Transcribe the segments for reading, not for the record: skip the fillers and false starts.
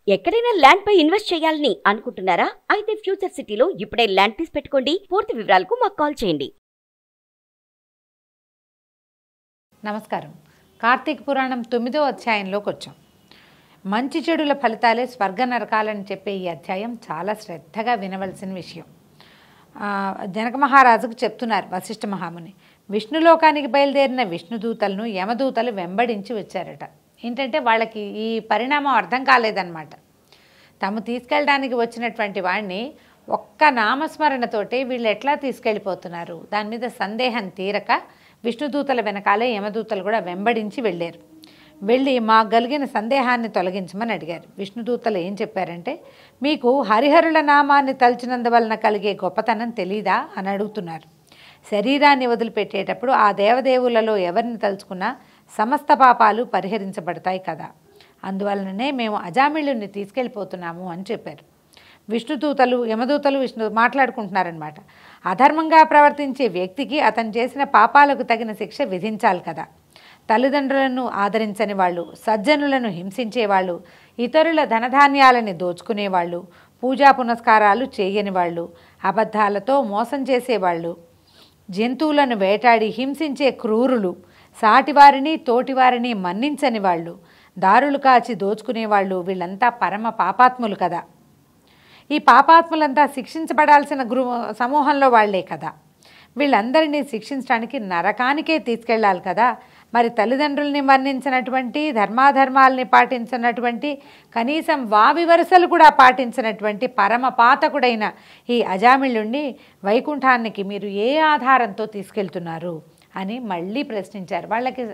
ఎక్కడైనా ల్యాండ్ పై ఇన్వెస్ట్ చేయాలని అనుకుంటున్నారా? అయితే ఫ్యూచర్ సిటీలో ఇప్పుడే ల్యాండ్ తీసి పెట్టుకోండి. పూర్తి వివరాలకు మాకు కాల్ చేయండి. నమస్కారం. కార్తీక పురాణం 9వ అధ్యాయంలోకి వచ్చాం. మంచి చెడుల ఫలితాలే స్వర్గ నరకాలని చెప్పే ఈ అధ్యాయం చాలా శ్రద్ధగా వినవలసిన విషయం. జనక మహారాజుకు చెప్తున్నారు వశిష్ఠ మహాముని. విష్ణులోకానికి బయలుదేరిన విష్ణుదూతలను యమదూతలు వెంబడించి వచ్చారట. ఏంటంటే వాళ్ళకి ఈ పరిణామం అర్థం కాలేదన్నమాట. తాము తీసుకెళ్ళడానికి వచ్చినటువంటి వాడిని ఒక్క నామస్మరణతోటే వీళ్ళు ఎట్లా తీసుకెళ్ళిపోతున్నారు, దాని మీద సందేహం తీరక విష్ణుదూతల వెనకాలే యమదూతలు కూడా వెంబడించి వెళ్ళారు. వెళ్ళి మాకు కలిగిన సందేహాన్ని తొలగించమని అడిగారు. విష్ణుదూతలు ఏం చెప్పారంటే, మీకు హరిహరుల నామాన్ని తలుచినందువలన కలిగే గొప్పతనం తెలీదా అని అడుగుతున్నారు. శరీరాన్ని వదిలిపెట్టేటప్పుడు ఆ దేవదేవులలో ఎవరిని తలుచుకున్నా సమస్త పాపాలు పరిహరించబడతాయి కదా, అందువలననే మేము అజామిళుని తీసుకెళ్ళిపోతున్నాము అని చెప్పారు. విష్ణుదూతలు యమదూతలు మాట్లాడుకుంటున్నారనమాట. అధర్మంగా ప్రవర్తించే వ్యక్తికి అతను చేసిన పాపాలకు తగిన శిక్ష విధించాలి కదా. తల్లిదండ్రులను ఆదరించని వాళ్ళు, సజ్జనులను హింసించేవాళ్ళు, ఇతరుల ధనధాన్యాలని దోచుకునేవాళ్ళు, పూజా పునస్కారాలు చేయని వాళ్ళు, అబద్ధాలతో మోసం చేసేవాళ్ళు, జంతువులను వేటాడి హింసించే క్రూరులు, సాటివారిని తోటివారిని మన్నించని వాళ్ళు, దారులు కాచి దోచుకునేవాళ్ళు, వీళ్ళంతా పరమ పాపాత్ములు కదా. ఈ పాపాత్ములంతా శిక్షించబడాల్సిన సమూహంలో వాళ్లే కదా. వీళ్ళందరినీ శిక్షించడానికి నరకానికే తీసుకెళ్ళాలి కదా. మరి తల్లిదండ్రుల్ని వర్ణించినటువంటి, ధర్మాధర్మాలని పాటించినటువంటి, కనీసం వావి వరుసలు కూడా పాటించినటువంటి పరమ పాతకుడైన ఈ అజామిళుణ్ణి వైకుంఠానికి మీరు ఏ ఆధారంతో తీసుకెళ్తున్నారు అని మళ్ళీ ప్రశ్నించారు. వాళ్ళకి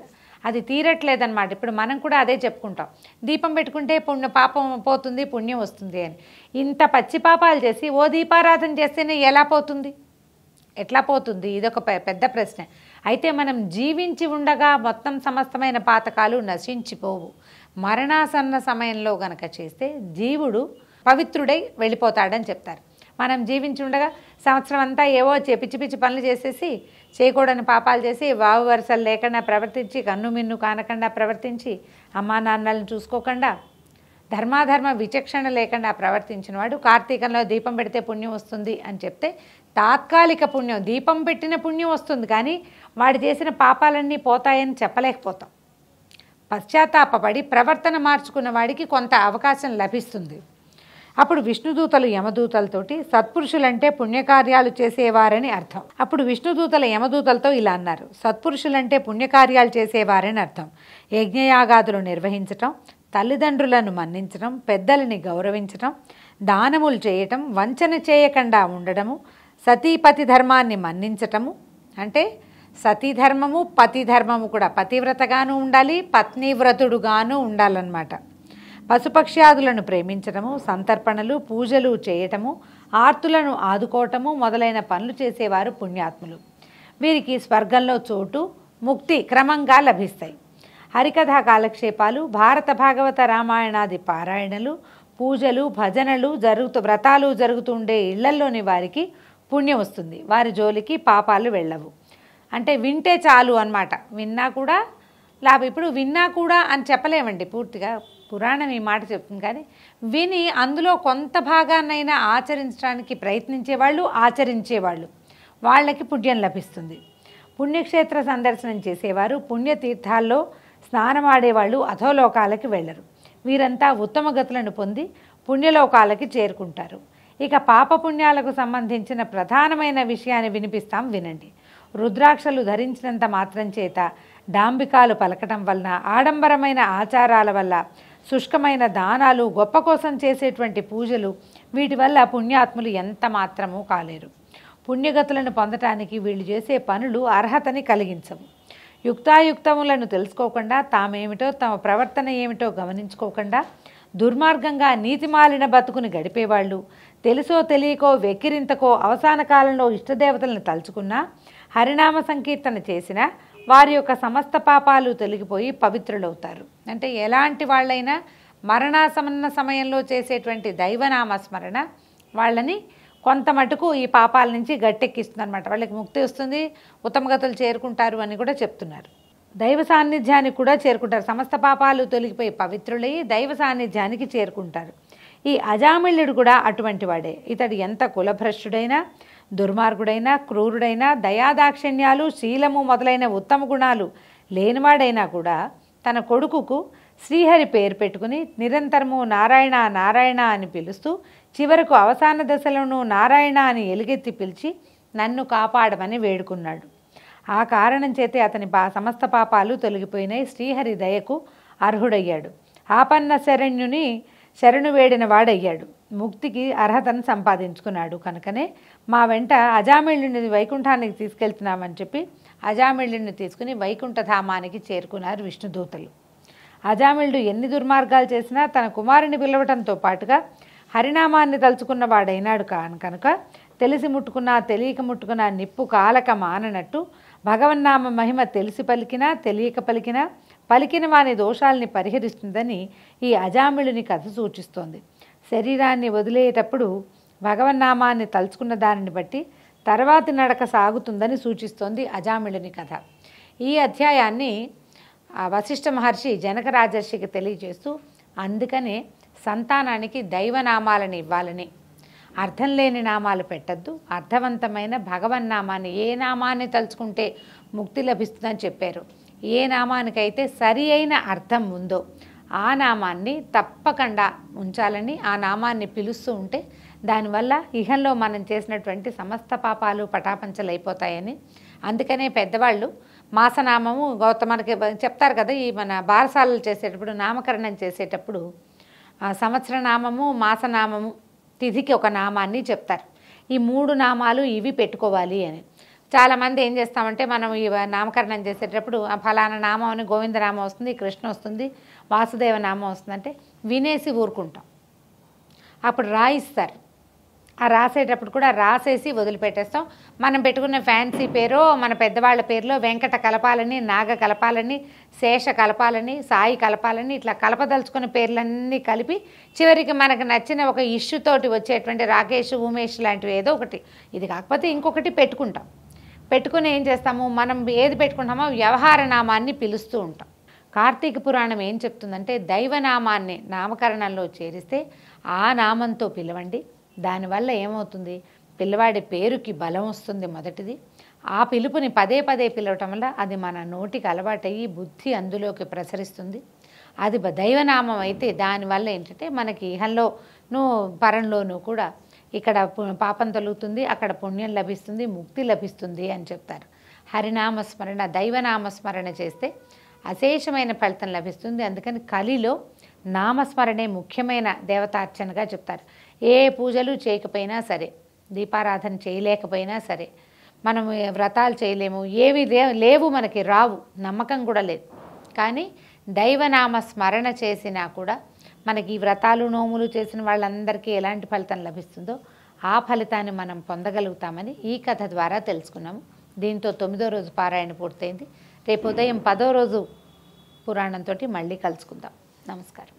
అది తీరట్లేదన్నమాట. ఇప్పుడు మనం కూడా అదే చెప్పుకుంటాం, దీపం పెట్టుకుంటే పాపం పోతుంది, పుణ్యం వస్తుంది అని. ఇంత పచ్చి పాపాలు చేసి ఓ దీపారాధన చేస్తేనే ఎలా పోతుంది, ఎట్లా పోతుంది? ఇదొక పెద్ద ప్రశ్న. అయితే మనం జీవించి ఉండగా మొత్తం సమస్తమైన పాతకాలు నశించిపోవు. మరణాసన్న సమయంలో గనక చేస్తే జీవుడు పవిత్రుడై వెళ్ళిపోతాడని చెప్తారు. మనం జీవించి ఉండగా సంవత్సరం అంతా ఏవో పిచ్చి పిచ్చి పనులు చేసేసి, చేయకూడని పాపాలు చేసి, వావు వరుసలు లేకుండా ప్రవర్తించి, కన్ను మిన్ను కానకుండా ప్రవర్తించి, అమ్మా నాన్నలను చూసుకోకుండా, ధర్మాధర్మ విచక్షణ లేకుండా ప్రవర్తించిన వాడు కార్తీకంలో దీపం పెడితే పుణ్యం వస్తుంది అని చెప్తే తాత్కాలిక పుణ్యం, దీపం పెట్టిన పుణ్యం వస్తుంది, కానీ వాడు చేసిన పాపాలన్నీ పోతాయని చెప్పలేకపోతాం. పశ్చాత్తాపడి ప్రవర్తన మార్చుకున్న వాడికి కొంత అవకాశం లభిస్తుంది. అప్పుడు విష్ణుదూతలు యమదూతలతోటి సత్పురుషులంటే పుణ్యకార్యాలు చేసేవారని అర్థం. అప్పుడు విష్ణుదూతల యమదూతలతో ఇలా అన్నారు, సత్పురుషులంటే పుణ్యకార్యాలు చేసేవారని అర్థం. యజ్ఞయాగాదులు నిర్వహించటం, తల్లిదండ్రులను మన్నించడం, పెద్దలని గౌరవించటం, దానములు చేయటం, వంచన చేయకుండా ఉండడము, సతీపతి ధర్మాన్ని మన్నించటము. అంటే సతీధర్మము పతిధర్మము కూడా, పతివ్రతగాను ఉండాలి, పత్నివ్రతుడుగాను ఉండాలన్నమాట. పశుపక్ష్యాదులను ప్రేమించటము, సంతర్పణలు పూజలు చేయటము, ఆర్తులను ఆదుకోవటము మొదలైన పనులు చేసేవారు పుణ్యాత్ములు. వీరికి స్వర్గంలో చోటు, ముక్తి క్రమంగా లభిస్తాయి. హరికథా కాలక్షేపాలు, భారత భాగవత రామాయణాది పారాయణలు, పూజలు భజనలు వ్రతాలు జరుగుతుండే ఇళ్లల్లోని వారికి పుణ్యం వస్తుంది. వారి జోలికి పాపాలు వెళ్ళవు. అంటే వింటే చాలు అన్నమాట. విన్నా కూడా లాభం. ఇప్పుడు విన్నా కూడా అని చెప్పలేమండి పూర్తిగా, పురాణం ఈ మాట చెప్తుంది. కానీ విని అందులో కొంత భాగాన్నైనా ఆచరించడానికి ప్రయత్నించేవాళ్ళు, ఆచరించేవాళ్ళు, వాళ్ళకి పుణ్యం లభిస్తుంది. పుణ్యక్షేత్ర సందర్శనం చేసేవారు, పుణ్యతీర్థాల్లో స్నానమాడేవాళ్ళు అధోలోకాలకి వెళ్ళరు. వీరంతా ఉత్తమ గతులను పొంది పుణ్యలోకాలకి చేరుకుంటారు. ఇక పాపపుణ్యాలకు సంబంధించిన ప్రధానమైన విషయాన్ని వినిపిస్తాం, వినండి. రుద్రాక్షలు ధరించినంత మాత్రం చేత, డాంబికాలు పలకటం వలన, ఆడంబరమైన ఆచారాల వల్ల, శుష్కమైన దానాలు, గొప్ప కోసం చేసేటువంటి పూజలు, వీటి వల్ల పుణ్యాత్ములు ఎంత మాత్రమూ కాలేరు. పుణ్యగతులను పొందటానికి వీళ్ళు చేసే పనులు అర్హతని కలిగించవు. యుక్తాయుక్తములను తెలుసుకోకుండా, తామేమిటో తమ ప్రవర్తన ఏమిటో గమనించుకోకుండా దుర్మార్గంగా నీతిమాలిన బతుకుని గడిపేవాళ్ళు, తెలుసో తెలియకో వెక్కిరింతకో అవసాన కాలంలో ఇష్టదేవతలను తలుచుకున్నా, హరినామ సంకీర్తన చేసినా వారి యొక్క సమస్త పాపాలు తొలగిపోయి పవిత్రులవుతారు. అంటే ఎలాంటి వాళ్ళైనా మరణాసన్న సమయంలో చేసేటువంటి దైవనామస్మరణ వాళ్ళని కొంత మటుకు ఈ పాపాల నుంచి గట్టెక్కిస్తుంది అనమాట. వాళ్ళకి ముక్తి వస్తుంది, ఉత్తమగతులు చేరుకుంటారు అని కూడా చెప్తున్నారు. దైవ సాన్నిధ్యానికి కూడా చేరుకుంటారు. సమస్త పాపాలు తొలగిపోయి పవిత్రులై దైవ సాన్నిధ్యానికి చేరుకుంటారు. ఈ అజామిళుడు కూడా అటువంటి వాడే. ఇతడు ఎంత కులభ్రష్టుడైనా, దుర్మార్గుడైనా, క్రూరుడైనా, దయాదాక్షిణ్యాలు, శీలము మొదలైన ఉత్తమ గుణాలు లేనివాడైనా కూడా తన కొడుకుకు శ్రీహరి పేరు పెట్టుకుని నిరంతరము నారాయణ నారాయణ అని పిలుస్తూ చివరకు అవసాన దశలోనూ నారాయణ అని ఎలుగెత్తి పిలిచి నన్ను కాపాడమని వేడుకున్నాడు. ఆ కారణం చేతే అతని సమస్త పాపాలు తొలగిపోయినాయి. శ్రీహరి దయకు అర్హుడయ్యాడు. ఆపన్న శరణ్యుని శరణు వేడిన వాడయ్యాడు. ముక్తికి అర్హతను సంపాదించుకున్నాడు. కనుకనే మా వెంట అజామిళుని వైకుంఠానికి తీసుకెళ్తున్నామని చెప్పి అజామిళుని తీసుకుని వైకుంఠధామానికి చేరుకున్నారు విష్ణుదూతలు. అజామిళుడు ఎన్ని దుర్మార్గాలు చేసినా తన కుమారుని పిలవటంతో పాటుగా హరినామాన్ని తలుచుకున్న వాడైనాడు కనుక తెలిసి ముట్టుకున్నా తెలియక ముట్టుకున్నా నిప్పు కాలక మాననట్టు భగవన్నామ మహిమ తెలిసి పలికినా తెలియక పలికినా పలికిన వాని దోషాల్ని పరిహరిస్తుందని ఈ అజామిళుని కథ సూచిస్తోంది. శరీరాన్ని వదిలేటప్పుడు భగవన్నామాన్ని తలుచుకున్న దానిని బట్టి తర్వాతి నడక సాగుతుందని సూచిస్తోంది అజామిళుని కథ. ఈ అధ్యాయాన్ని వశిష్ఠ మహర్షి జనక రాజర్షికి తెలియజేస్తూ అందుకనే సంతానానికి దైవనామాలను ఇవ్వాలని, అర్థం లేని నామాలు పెట్టద్దు, అర్థవంతమైన భగవన్నామాన్ని ఏ నామాన్ని తలుచుకుంటే ముక్తి లభిస్తుందని చెప్పారు. ఏ నామానికైతే సరి అయిన అర్థం ఉందో ఆ నామాన్ని తప్పకుండా ఉంచాలని, ఆ నామాన్ని పిలుస్తూ ఉంటే దానివల్ల ఇహంలో మనం చేసినటువంటి సమస్త పాపాలు పటాపంచలైపోతాయని. అందుకనే పెద్దవాళ్ళు మాసనామము మనకి చెప్తారు కదా, ఈ మన బారసాలలు చేసేటప్పుడు నామకరణం చేసేటప్పుడు సంవత్సర నామము, మాసనామము, తిథికి ఒక నామాన్ని చెప్తారు. ఈ 3 నామాలు ఇవి పెట్టుకోవాలి అని. చాలామంది ఏం చేస్తామంటే మనం ఈ నామకరణం చేసేటప్పుడు ఆ ఫలానా నామం అని గోవిందనామం వస్తుంది, కృష్ణ వస్తుంది, వాసుదేవ నామం వస్తుందంటే వినేసి ఊరుకుంటాం. అప్పుడు రాయిస్తారు. ఆ రాసేటప్పుడు కూడా రాసేసి వదిలిపెట్టేస్తాం. మనం పెట్టుకున్న ఫ్యాన్సీ పేరో మన పెద్దవాళ్ళ పేరులో వెంకట కలపాలని, నాగ కలపాలని, శేష కలపాలని, సాయి కలపాలని ఇట్లా కలపదలుచుకున్న పేర్లన్నీ కలిపి చివరికి మనకు నచ్చిన ఒక ఇష్యూతోటి వచ్చేటువంటి రాకేష్, ఉమేష్ లాంటివి ఏదో ఒకటి, ఇది కాకపోతే ఇంకొకటి పెట్టుకుంటాం. పెట్టుకుని ఏం చేస్తాము, మనం ఏది పెట్టుకుంటామో వ్యవహార నామాన్ని పిలుస్తూ ఉంటాం. కార్తీక పురాణం ఏం చెప్తుందంటే దైవనామాన్ని నామకరణంలో చేరిస్తే ఆ నామంతో పిలవండి. దానివల్ల ఏమవుతుంది, పిల్లవాడి పేరుకి బలం వస్తుంది. మొదటిది ఆ పిలుపుని పదే పదే పిలవటం వల్ల అది మన నోటికి అలవాటయ్యి బుద్ధి అందులోకి ప్రసరిస్తుంది. అది దైవనామం అయితే దానివల్ల ఏంటంటే మనకి ఇహంలోనూ పరంలోనూ కూడా ఇక్కడ పాపం తొలుగుతుంది, అక్కడ పుణ్యం లభిస్తుంది, ముక్తి లభిస్తుంది అని చెప్తారు. హరినామస్మరణ, దైవనామస్మరణ చేస్తే అశేషమైన ఫలితం లభిస్తుంది. అందుకని కలిలో నామస్మరణే ముఖ్యమైన దేవతార్చనగా చెప్తారు. ఏ పూజలు చేయకపోయినా సరే, దీపారాధన చేయలేకపోయినా సరే, మనం వ్రతాలు చేయలేము, ఏవి లేవు, మనకి రావు, నమ్మకం కూడా లేదు. కానీ దైవనామ స్మరణ చేసినా కూడా మనకి ఈ వ్రతాలు నోములు చేసిన వాళ్ళందరికీ ఎలాంటి ఫలితం లభిస్తుందో ఆ ఫలితాన్ని మనం పొందగలుగుతామని ఈ కథ ద్వారా తెలుసుకున్నాము. దీంతో 9వ రోజు పారాయణ పూర్తయింది. రేపు ఉదయం 10వ రోజు పురాణంతో మళ్ళీ కలుసుకుందాం. నమస్కారం.